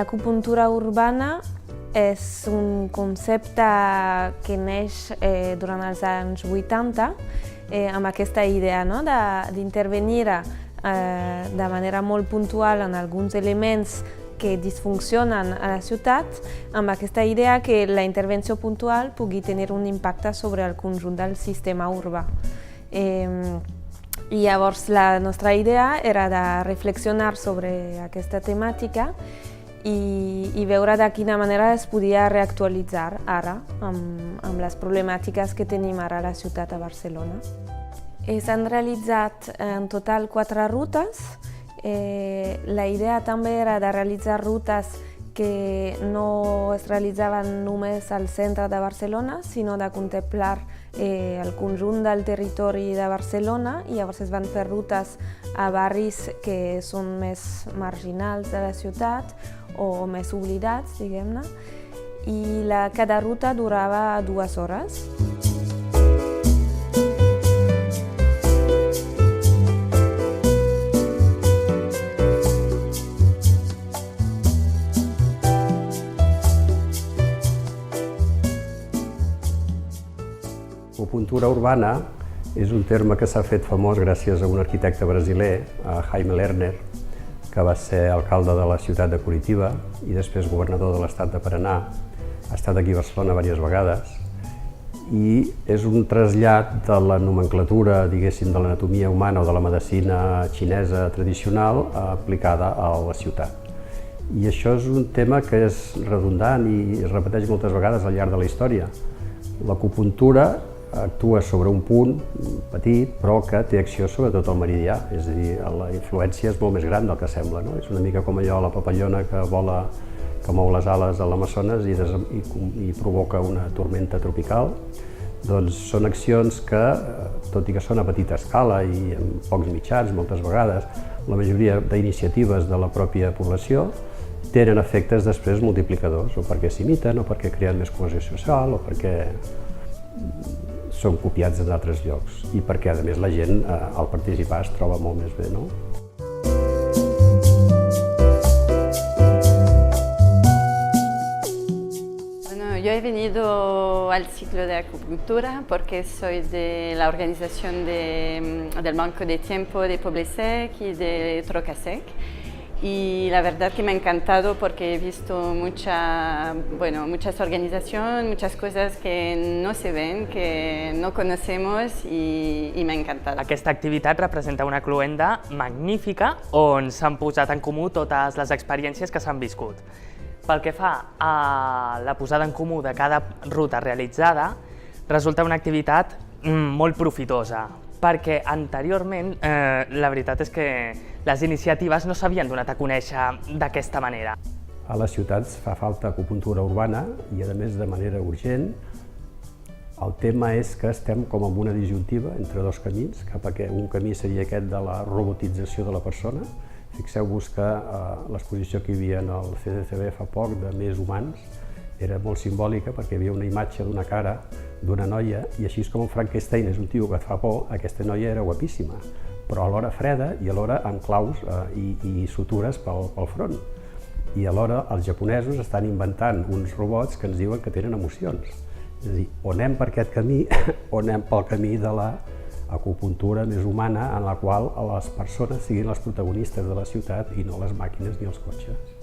L'acupuntura urbana és un concepte que neix durant els anys 80 amb aquesta idea d'intervenir de manera molt puntual en alguns elements que disfuncionen a la ciutat, amb aquesta idea que la intervenció puntual pugui tenir un impacte sobre el conjunt del sistema urbà. I llavors la nostra idea era de reflexionar sobre aquesta temàtica i veure de quina manera es podia reactualitzar ara amb les problemàtiques que tenim ara a la ciutat de Barcelona. S'han realitzat en total 4 rutes. La idea també era de realitzar rutes que no es realitzaven només al centre de Barcelona, sinó de contemplar el conjunt del territori de Barcelona, i llavors es van fer rutes a barris que són més marginals de la ciutat o més oblidats, diguem-ne, i cada ruta durava 2 hores. Acupuntura urbana és un terme que s'ha fet famós gràcies a un arquitecte brasiler, Jaime Lerner, que va ser alcalde de la ciutat de Curitiba i després governador de l'estat de Paraná. Ha estat aquí a Barcelona diverses vegades i és un trasllat de la nomenclatura, diguéssim, de l'anatomia humana o de la medicina xinesa tradicional aplicada a la ciutat. I això és un tema que és redundant i es repeteix moltes vegades al llarg de la història. L'acupuntura actua sobre un punt petit, però que té acció sobre tot el meridià, és a dir, la influència és molt més gran del que sembla. És una mica com allò, la papallona que vola, que mou les ales a l'Amazones i provoca una tormenta tropical. Doncs són accions que, tot i que són a petita escala i amb pocs mitjans, moltes vegades, la majoria d'iniciatives de la pròpia població tenen efectes després multiplicadors, o perquè s'imiten, o perquè creen més cohesió social, o perquè són copiats en altres llocs i perquè, a més, la gent al participar es troba molt més bé, no? Bueno, yo he venido al ciclo de acupuntura porque soy de la organización del Banco de Tiempo de Poblesec y de Trocasec. Y la verdad que me ha encantado porque he visto muchas organizaciones, muchas cosas que no se ven, que no conocemos y me ha encantado. Aquesta activitat representa una cloenda magnífica on s'han posat en comú totes les experiències que s'han viscut. Pel que fa a la posada en comú de cada ruta realitzada, resulta una activitat molt profitosa, perquè anteriorment la veritat és que les iniciatives no s'havien donat a conèixer d'aquesta manera. A les ciutats fa falta acupuntura urbana i, a més, de manera urgent. El tema és que estem com en una disjuntiva entre 2 camins, cap a què un camí seria aquest de la robotització de la persona. Fixeu-vos que l'exposició que hi havia en el CCCB fa poc de Més humans era molt simbòlica perquè hi havia una imatge d'una cara d'una noia i així com en Frankenstein és un tio que et fa por, aquesta noia era guapíssima, però alhora freda i alhora amb claus i sutures pel front. I alhora els japonesos estan inventant uns robots que ens diuen que tenen emocions. És a dir, o anem per aquest camí o anem pel camí de l'acupuntura més humana en la qual les persones siguin les protagonistes de la ciutat i no les màquines ni els cotxes.